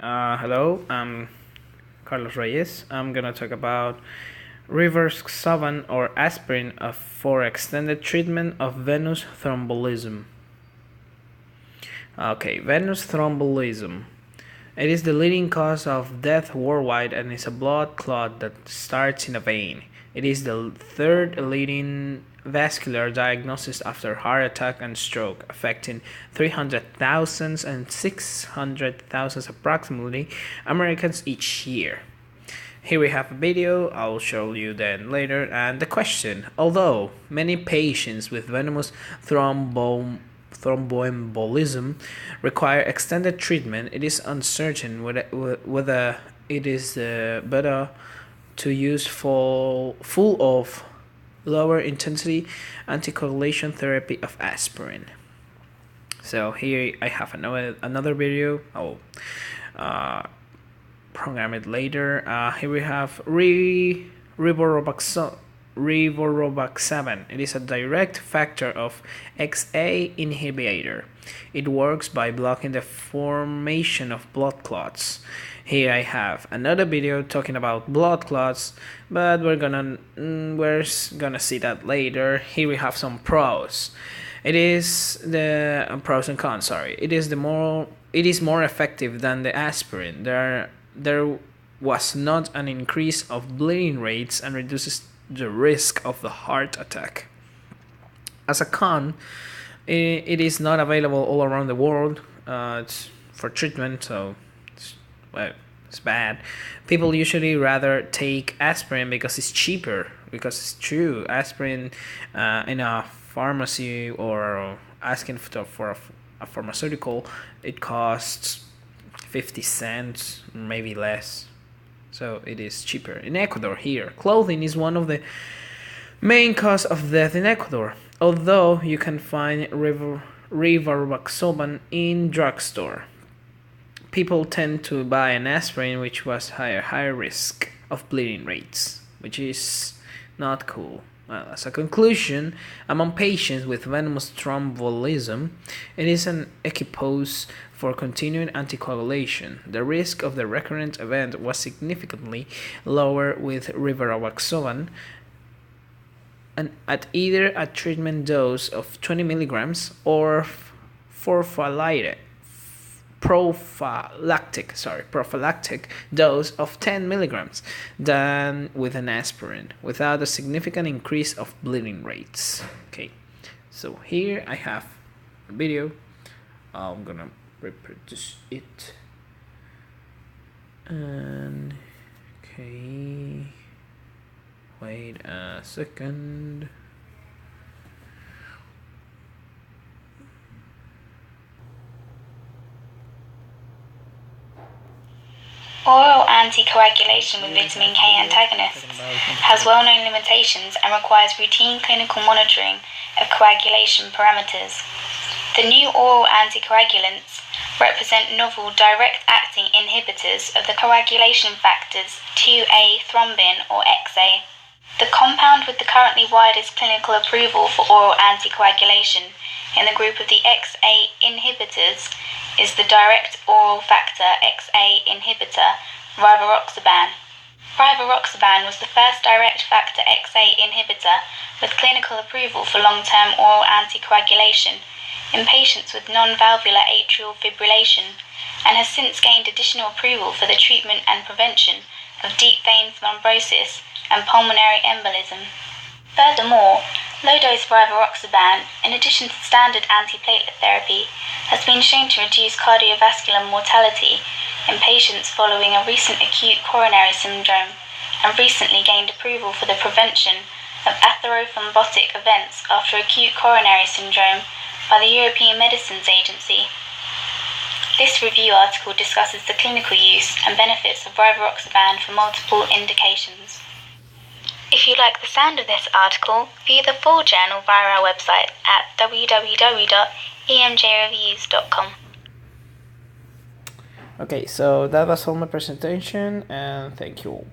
Hello, I'm Carlos Reyes. I'm gonna talk about Rivaroxaban or aspirin for extended treatment of venous thromboembolism. Okay, venous thromboembolism. It is the leading cause of death worldwide and is a blood clot that starts in a vein. It is the third leading vascular diagnosis after heart attack and stroke, affecting 300,000 and 600,000 approximately Americans each year. Here we have a video, I'll show you then later, and the question. Although many patients with venous thromboembolism require extended treatment, it is uncertain whether it is better to use full of lower intensity anticoagulation therapy of aspirin. So here I have another video. I'll program it later. Here we have Rivaroxaban. It is a direct factor of XA inhibitor. It works by blocking the formation of blood clots. Here I have another video talking about blood clots, but we're gonna see that later. Here we have some pros. It is the pros and cons. Sorry, it is more effective than the aspirin. There was not an increase of bleeding rates and reduces the risk of the heart attack. As a con, it is not available all around the world for treatment, so it's bad. People usually rather take aspirin because it's cheaper, because it's true. Aspirin in a pharmacy or asking for a pharmaceutical, it costs 50 cents, maybe less. So it is cheaper. In Ecuador, here, clothing is one of the main cause of death in Ecuador, although you can find Rivaroxaban in drugstore. People tend to buy an aspirin which was higher risk of bleeding rates, which is not cool. Well, as a conclusion, among patients with venous thromboembolism, it is an equipoise for continuing anticoagulation. The risk of the recurrent event was significantly lower with Rivaroxaban, and at either a treatment dose of 20 milligrams or prophylactic dose of 10 milligrams than with an aspirin, without a significant increase of bleeding rates. Okay, so here I have a video. I'm gonna reproduce it. And okay, wait a second. Oral anticoagulation with vitamin K antagonists has well-known limitations and requires routine clinical monitoring of coagulation parameters. The new oral anticoagulants represent novel direct-acting inhibitors of the coagulation factors 2A thrombin or XA. The compound with the currently widest clinical approval for oral anticoagulation in the group of the XA inhibitors is the direct oral factor XA inhibitor, Rivaroxaban. Rivaroxaban was the first direct factor XA inhibitor with clinical approval for long-term oral anticoagulation in patients with non-valvular atrial fibrillation, and has since gained additional approval for the treatment and prevention of deep vein thrombosis and pulmonary embolism. Furthermore, low-dose Rivaroxaban, in addition to standard antiplatelet therapy, has been shown to reduce cardiovascular mortality in patients following a recent acute coronary syndrome, and recently gained approval for the prevention of atherothrombotic events after acute coronary syndrome by the European Medicines Agency. This review article discusses the clinical use and benefits of Rivaroxaban for multiple indications. If you like the sound of this article, view the full journal via our website at www.emjreviews.com. Okay, so that was all my presentation, and thank you all.